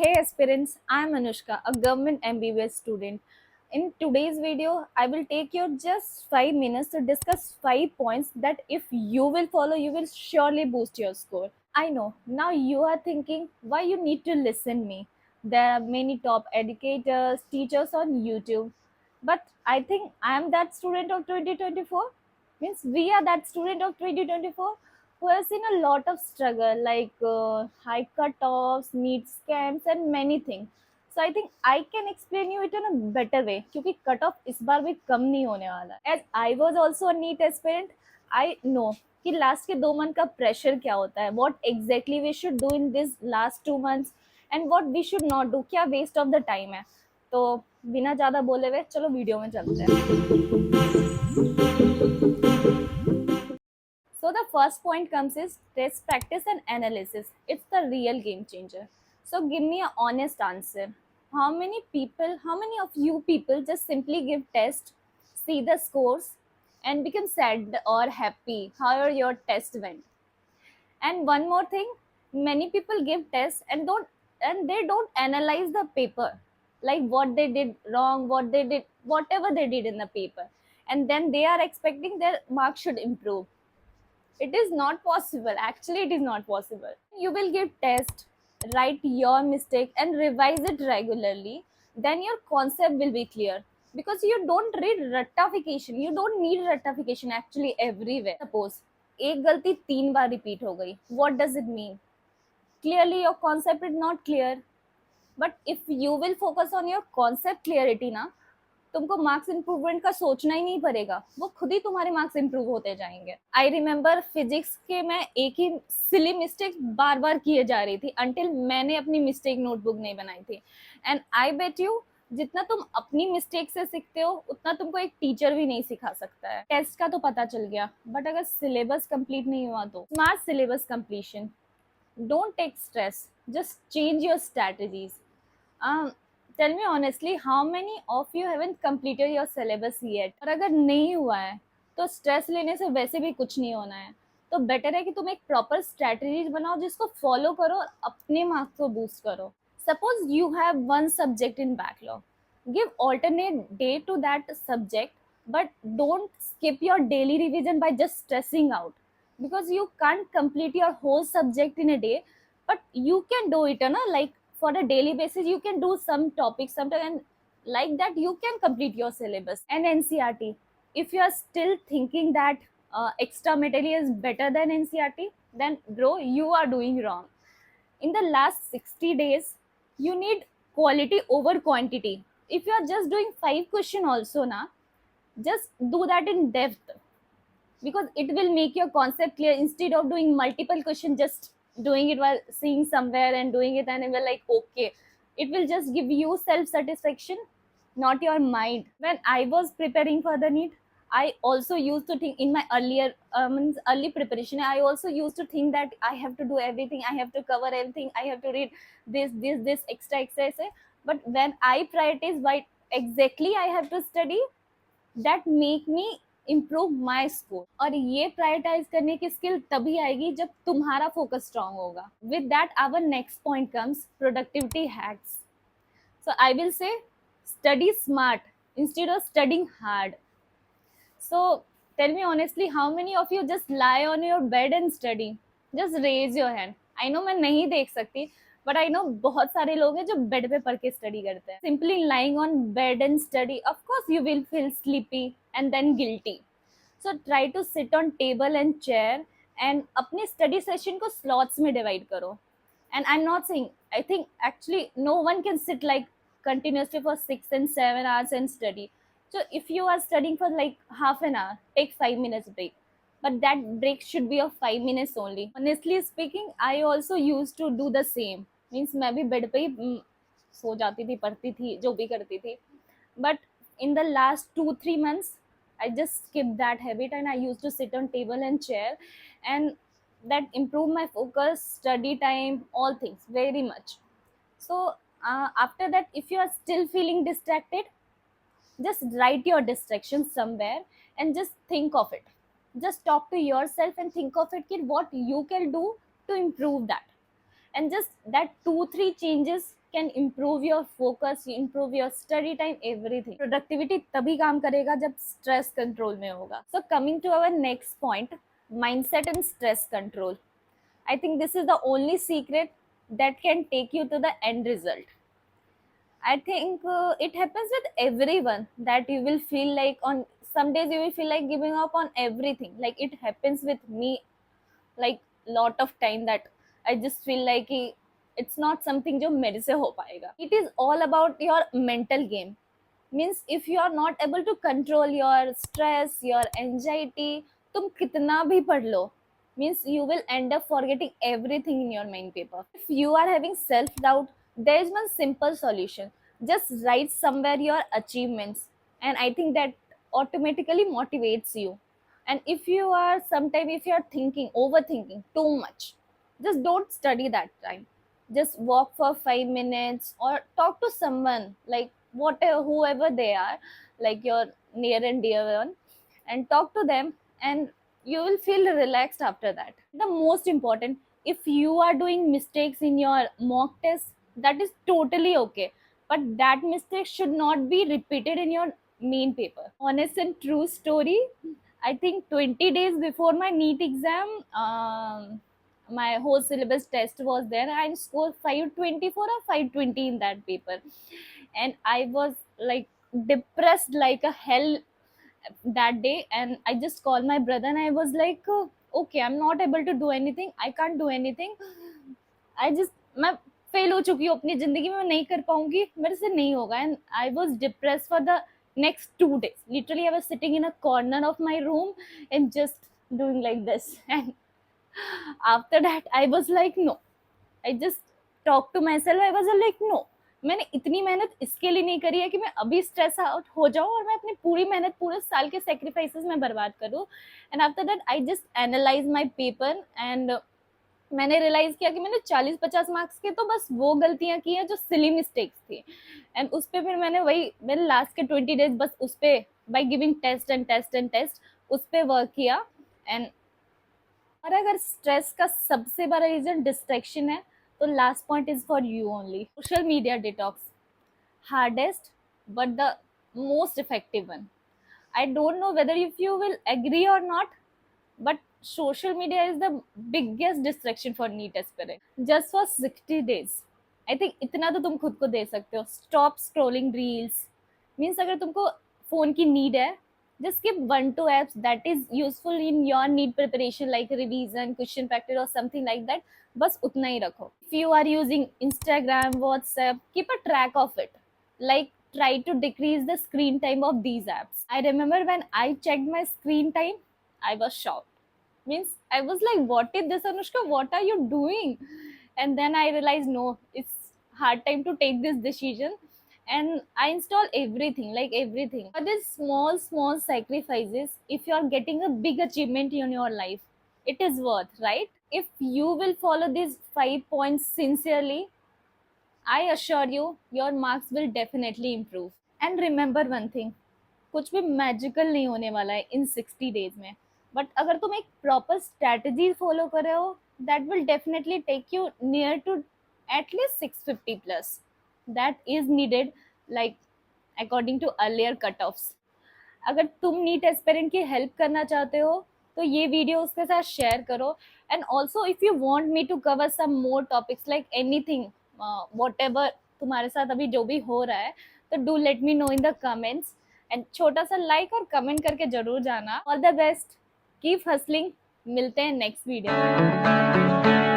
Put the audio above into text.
Hey aspirants, I am Anushka, a government MBBS student. In today's video, I will take your just 5 minutes to discuss 5 points that if you will follow, you will surely boost your score. I know, now you are thinking why you need to listen me. There are many top educators, teachers on YouTube. But I think I am that student of 2024. Means we are that student of 2024 who has seen a lot of struggle like high cutoffs, need scams and many things. So I think I can explain you it in a better way क्योंकि cut off इस बार भी कम नहीं होने वाला है. As I was also a NEET aspirant, I know कि last के 2 month का प्रेशर क्या होता है, what exactly we should do in this last 2 months and what we should not do, क्या waste of the time है. तो बिना ज़्यादा बोले हुए चलो वीडियो में चलते हैं. So the first point comes is test practice and analysis. It's the real game changer. So give me an honest answer. How many of you people just simply give test, see the scores, and become sad or happy however your test went? And one more thing, many people give tests and they don't analyze the paper, like what they did wrong, what they did, whatever they did in the paper, and then they are expecting their marks should improve. It is not possible. Actually, it is not possible. You will give test, write your mistake and revise it regularly. Then your concept will be clear. Because you don't read rectification. You don't need rectification actually everywhere. Suppose एक गलती 3 बार repeat हो गई. What does it mean? Clearly your concept is not clear. But if you will focus on your concept clarity ना, तुमको marks improvement का सोचना ही नहीं पड़ेगा, वो खुद ही तुम्हारे मार्क्स इंप्रूव होते जाएंगे. आई रिमेम्बर फिजिक्स के मैं एक ही सिली मिस्टेक बार बार किए जा रही थी अंटिल मैंने अपनी मिस्टेक नोटबुक नहीं बनाई थी. एंड आई बेट यू जितना तुम अपनी मिस्टेक से सीखते हो उतना तुमको एक टीचर भी नहीं सिखा सकता है. टेस्ट का तो पता चल गया, बट अगर सिलेबस कंप्लीट नहीं हुआ तो smart syllabus completion. Don't take stress, just change your strategies. Tell me honestly how many of you haven't completed your syllabus yet. और अगर नहीं हुआ है तो स्ट्रेस लेने से वैसे भी कुछ नहीं होना है. तो बेटर है कि तुम एक प्रॉपर स्ट्रैटेजीज बनाओ जिसको फॉलो करो और अपने मार्क्स को बूस्ट करो. Suppose you have one subject in backlog, give alternate day to that subject, but don't skip your daily revision by just stressing out, because you can't complete your whole subject in a day, but you can do it like for a daily basis. You can do some topics sometime, and like that you can complete your syllabus. And NCRT, if you are still thinking that extra material is better than NCRT, then bro, you are doing wrong. In the last 60 days you need quality over quantity. If you are just doing 5 question also na, just do that in depth, because it will make your concept clear instead of doing multiple questions, just doing it while seeing somewhere and doing it and you're like okay. It will just give you self satisfaction, not your mind. When I was preparing for the NEET, I also used to think in my early preparation, I also used to think that I have to do everything, I have to cover everything, I have to read this extra exercise. But when I prioritize what exactly I have to study, that make me improve my score. और ये prioritise करने की skill तभी आएगी जब तुम्हारा focus strong होगा. With that our next point comes productivity hacks. So I will say study smart instead of studying hard. So tell me honestly, how many of you just lie on your bed and study? Just raise your hand. I know मैं नहीं देख सकती, but I know बहुत सारे लोग हैं जो bed पे पढ़ के स्टडी करते हैं. Simply lying on bed and study, of course you will feel sleepy and then guilty. So try to sit on table and chair and अपने स्टडी सेशन को स्लॉट्स में डिवाइड करो. And I'm not saying, I think actually no one can sit like continuously for 6 and 7 hours and study. So if you are studying for like half an hour, take 5 minutes break, but that break should be of 5 minutes only. Honestly speaking, I also used to do the same. Means मैं भी bed पे ही सो जाती थी, पढ़ती थी, जो भी करती थी. But in the last 2-3 months I just skipped that habit and I used to sit on table and chair, and that improved my focus, study time, all things very much. So after that, if you are still feeling distracted, just write your distractions somewhere and just think of it. Just talk to yourself and think of it, what you can do to improve that. And just that 2-3 changes can improve your focus, improve your study time, everything. Productivity तभी काम करेगा जब stress control में होगा. So coming to our next point, mindset and stress control. I think this is the only secret that can take you to the end result. I think it happens with everyone that you will feel like on some days you will feel like giving up on everything. Like it happens with me like lot of time that I just feel like it's not something जो मेरे से हो पाएगा. It is all about your mental game. Means if you are not able to control your stress, your anxiety, तुम कितना भी पढ़ लो, means you will end up forgetting everything in your main paper. If you are having self doubt, there is one simple solution. Just write somewhere your achievements, and I think that automatically motivates you. And if you are sometimes if you are thinking overthinking too much, just don't study that time. Just walk for 5 minutes or talk to someone, like whatever whoever they are, like your near and dear one, and talk to them, and you will feel relaxed after that. The most important, if you are doing mistakes in your mock test, that is totally okay, but that mistake should not be repeated in your main paper. Honest and true story, I think 20 days before my NEET exam, my whole syllabus test was there. I scored 524 or 520 in that paper, and I was like depressed like a hell that day. And I just called my brother and I was like, okay, I'm not able to do anything, I can't do anything. मैं fail हो चुकी हूँ अपनी जिंदगी में, मैं नहीं कर पाऊंगी, मेरे से नहीं होगा. And I was depress for the next 2 days. Literally, I was sitting in a corner of my room and just doing like this. And after that, I was like, no. I just talked to myself. I was like, no. मैंने इतनी मेहनत इसके लिए नहीं करी है कि मैं अभी स्ट्रेस आउट हो जाऊं और मैं अपनी पूरी मेहनत पूरे साल के सेक्रीफाइसेस में बर्बाद करूं. And after that I just analyse my paper, and मैंने रियलाइज किया कि मैंने 40-50 मार्क्स के तो बस वो गलतियां की हैं जो सिली मिस्टेक्स थी. एंड उस पर फिर मैंने वही मेरे लास्ट के 20 डेज बस उस पर by giving test and test and test उस पर वर्क किया. एंड और अगर स्ट्रेस का सबसे बड़ा रीजन डिस्ट्रैक्शन है, तो last point is for you only, social media detox. Hardest but the most effective one. I don't know whether if you will agree or not, but social media is the biggest distraction for NEET aspirant. Just for 60 days, I think इतना तो तुम खुद को दे सकते हो. Stop scrolling reels. Means अगर तुमको phone की need है, just skip 1-2 apps that is useful in your NEET preparation, like revision, question practice or something like that. बस उतना ही रखो. If you are using Instagram, WhatsApp, keep a track of it. Like try to decrease the screen time of these apps. I remember when I checked my screen time, I was shocked. Means I was like, what is this, Anushka? What are you doing? And then I realized, no, it's hard time to take this decision. And I install everything, like everything. But these small sacrifices, if you are getting a big achievement in your life, it is worth, right? If you will follow these 5 points sincerely, I assure you, your marks will definitely improve. And remember one thing, कुछ भी magical नहीं होने वाला है इन 60 days में. But अगर तुम एक प्रॉपर स्ट्रैटेजी फॉलो कर रहे हो, that will definitely take you near to at least 650 plus. That is needed, like according to earlier cut offs. अगर तुम नीट एस्पिरेंट की हेल्प करना चाहते हो तो ये वीडियो उसके साथ शेयर करो. And also if you want me to cover some more topics like anything, whatever तुम्हारे साथ अभी जो भी हो रहा है, तो do let me know in the comments. And छोटा सा लाइक और कमेंट करके जरूर जाना. All the best, keep hustling. मिलते हैं नेक्स्ट वीडियो में.